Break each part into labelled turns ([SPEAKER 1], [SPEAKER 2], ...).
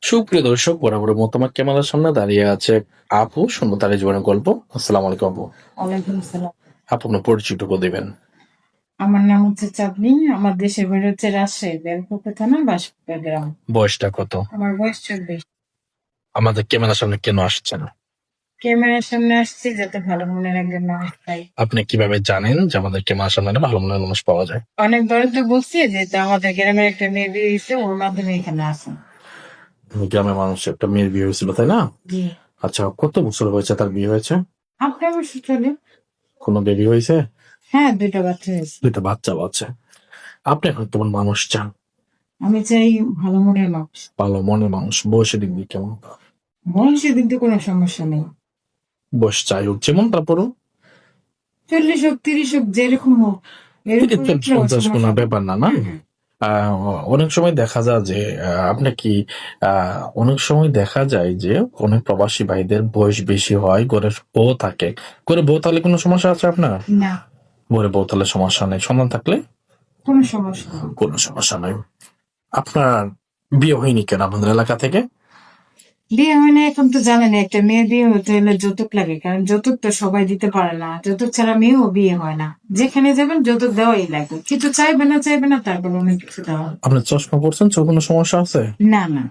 [SPEAKER 1] সুপ্রিয় দর্শক, বরাবর মতামত ক্যামেরার সামনে দাঁড়িয়ে আছে আপু, শূন্য তার জীবনের গল্প। আসসালামু আলাইকুম আপু।
[SPEAKER 2] ওয়ালাইকুম আসসালাম।
[SPEAKER 1] আপু আপনার পরিচিত করে দিবেন।
[SPEAKER 2] আমার নাম হচ্ছে চাঁদনি। আমার দেশের বাড়ি হচ্ছে রাজশাহী, বেলকুপা থানা, বাঁশকুড়া গ্রাম।
[SPEAKER 1] বয়সটা কত?
[SPEAKER 2] আমার বয়স 24।
[SPEAKER 1] আমাদের ক্যামেরার সামনে কেন আসছেন?
[SPEAKER 2] ক্যামেরার সামনে আসছি যাতে ভালো মনের একজন মানুষ পাই।
[SPEAKER 1] আপনি কিভাবে জানেন যে আমাদের ক্যামেরার সামনে একটা ভালো মনের মানুষ পাওয়া যায়?
[SPEAKER 2] অনেক দরিদ্র বলছি যে তো আমাদের গ্রামের একটা মেয়ে বিয়ে হয়েছে, ওর মাধ্যমে এখানে আসেন।
[SPEAKER 1] গ্রামের মানুষ একটা মেয়ের বিয়ে হয়েছিল, তাই না?
[SPEAKER 2] জি।
[SPEAKER 1] আচ্ছা, কত বছর হয়েছে তার বিয়ে হয়েছে?
[SPEAKER 2] আপনার অবশ্য চলে।
[SPEAKER 1] কোনো বেবি হয়েছে?
[SPEAKER 2] হ্যাঁ, 2টা বাচ্চা হয়েছে।
[SPEAKER 1] দুইটা বাচ্চা বাচ্চা। আপনি এখন কেমন মানুষ চান?
[SPEAKER 2] আমি চাই ভালো মনের মানুষ।
[SPEAKER 1] ভালো মনের মানুষ। বয়সের দিক দিয়ে কেমন?
[SPEAKER 2] বয়সের দিক দিয়ে কোনো সমস্যা নেই।
[SPEAKER 1] বয়স চাই হোক যেমন, তারপরও
[SPEAKER 2] 40 হোক 30 হোক যেরকম হোক, এরকম
[SPEAKER 1] 30-50 কোনো
[SPEAKER 2] সমস্যা নেই।
[SPEAKER 1] ব্যাপার না, না? অনেক সময় দেখা যায় যে আপনি কি অনেক সময় দেখা যায় যে অনেক প্রবাসী ভাইদের বয়স বেশি হয়, ঘরে বউ থাকে। ঘরে বউ থাকলে কোনো সমস্যা আছে আপনার?
[SPEAKER 2] না,
[SPEAKER 1] ঘরে বউ থাকলে সমস্যা নেই, সন্তান থাকলে
[SPEAKER 2] কোনো সমস্যা নেই।
[SPEAKER 1] কোনো সমস্যা নেই। আপনার বিয়ে হয়নি কেন আপনাদের এলাকা থেকে?
[SPEAKER 2] বিয়ে হয় না এখন তো জানেন, একটা মেয়ে বিয়ে হতে হলে যৌতুক লাগে, কারণ যৌতুক তো সবাই দিতে পারে না। যৌতুক ছাড়া মেয়েও বিয়ে হয় না। যেখানে যাবেন যৌতুক দেওয়াই লাগবে, কিছু চাইবে না তারপর অনেক কিছু দেওয়া হবে।
[SPEAKER 1] আপনি চশমা পড়ছেন, চোখ কোনো সমস্যা আছে?
[SPEAKER 2] না না।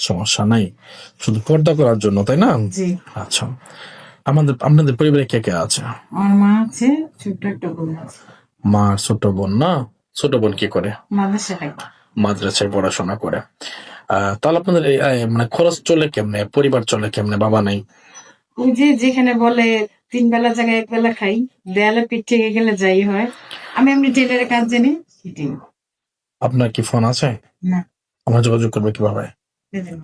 [SPEAKER 1] সমস্যা নাই, শুধু পর্দা করার জন্য, তাই না?
[SPEAKER 2] জি।
[SPEAKER 1] আচ্ছা, আপনাদের পরিবারে কে কে আছে?
[SPEAKER 2] আমার মা আছে, ছোট্ট একটা বোন আছে।
[SPEAKER 1] মা আর ছোট বোন, না? ছোট বোন কি করে?
[SPEAKER 2] মাদ্রাসা থাকে।
[SPEAKER 1] মাদ্রাসায় পড়াশোনা করে। তাহলে আপনাদের মানে খরচ চলে কেমনে, পরিবার চলে কেমনে, বাবা নাই?
[SPEAKER 2] ওই যে যেখানে বলে 3 বেলা জায়গায় 1 বেলা খাই, দেয়ালে পিঠ থেকে গেলে যাই হয়। আমি এমনি টেলারের কাজ জানি, সেটাই।
[SPEAKER 1] আপনার কি ফোন আছে?
[SPEAKER 2] না,
[SPEAKER 1] আমরা যোগাযোগ করবে কিভাবে?
[SPEAKER 2] বুঝলেন।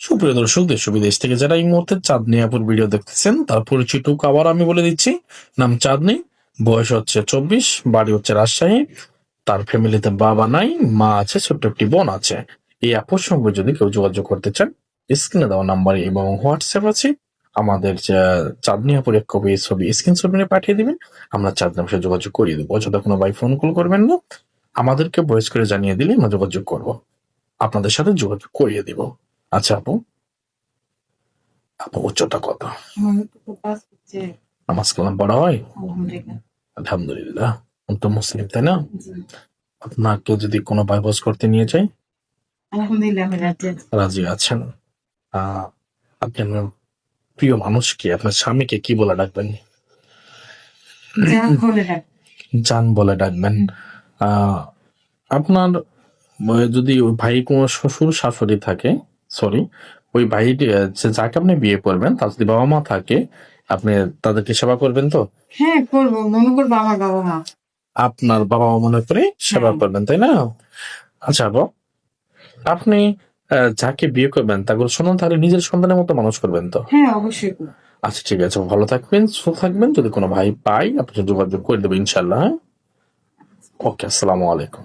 [SPEAKER 1] সুপ্রিয় দর্শক, দেশ ও বিদেশ থেকে যারা এই মুহূর্তে চাঁদনি আপুর ভিডিও দেখতেছেন, তার পরিচিত আবার আমি বলে দিচ্ছি। নাম চাঁদনি, বয়স হচ্ছে 24, বাড়ি হচ্ছে রাজশাহী। তার ফ্যামিলিতে বাবা নাই, মা আছে, ছোট্ট একটি বোন আছে। এই আপুর সঙ্গে যদি কেউ যোগাযোগ করতে চান, স্ক্রিনে দেওয়া নাম্বারে এবং হোয়াটসঅ্যাপ আছে। আমাদের চাঁদনি আপুর এক কপি ছবি স্ক্রিনশট নিয়ে পাঠিয়ে দিবেন, আমরা চাঁদনি আপুর সাথে যোগাযোগ করিয়ে দেবো। অযথা কোনো ভাই ফোন কল করবেন না, আমাদেরকে ভয়েস করে জানিয়ে দিলে আমরা যোগাযোগ করব, আপনাদের সাথে যোগাযোগ করিয়ে দিব। আচ্ছা আপু, আপনার উচ্চতা কত?
[SPEAKER 2] আমার তো কাজ হচ্ছে।
[SPEAKER 1] নামাজ কালাম পড়া হয়?
[SPEAKER 2] আলহামদুলিল্লাহ।
[SPEAKER 1] আলহামদুলিল্লাহ। আমি তো মুসলিম, তাই না?
[SPEAKER 2] জি।
[SPEAKER 1] আপনাকে যদি কোনো ভাই ভোজ করতে নিয়ে যায়,
[SPEAKER 2] আলহামদুলিল্লাহ আমি রাজি আছি।
[SPEAKER 1] রাজি আছেন? আহ আপনি আপনার প্রিয় মানুষকে, আপনার স্বামীকে কি বলে ডাকবেন?
[SPEAKER 2] যা বলে রাখ।
[SPEAKER 1] জান বলে ডাকবেন। আহ আপনার যদি ওই ভাই কোনো শ্বশুর শাশুড়ি থাকে, সরি, ওই ভাই যাকে আপনি বিয়ে করবেন তার যদি বাবা মা থাকে, আপনি তাদেরকে সেবা করবেন তো?
[SPEAKER 2] হ্যাঁ, করবো, মনে করবো আমার বাবা মা।
[SPEAKER 1] আপনার বাবা মা মনে করে সেবা
[SPEAKER 2] হ্যাঁ।
[SPEAKER 1] করবেন, তাই না? আচ্ছা আপু, আপনি যাকে বিয়ে করবেন তাকে সন্তান তাহলে নিজের সন্তানের মতো মানুষ করবেন তো?
[SPEAKER 2] হ্যাঁ, অবশ্যই করবো।
[SPEAKER 1] আচ্ছা ঠিক আছে, ভালো থাকবেন, সুস্থ থাকবেন। যদি কোনো ভাই পাই, আপনি যোগাযোগ করে দেবেন ইনশাল্লাহ। হ্যাঁ, ওকে, আসসালামু আলাইকুম।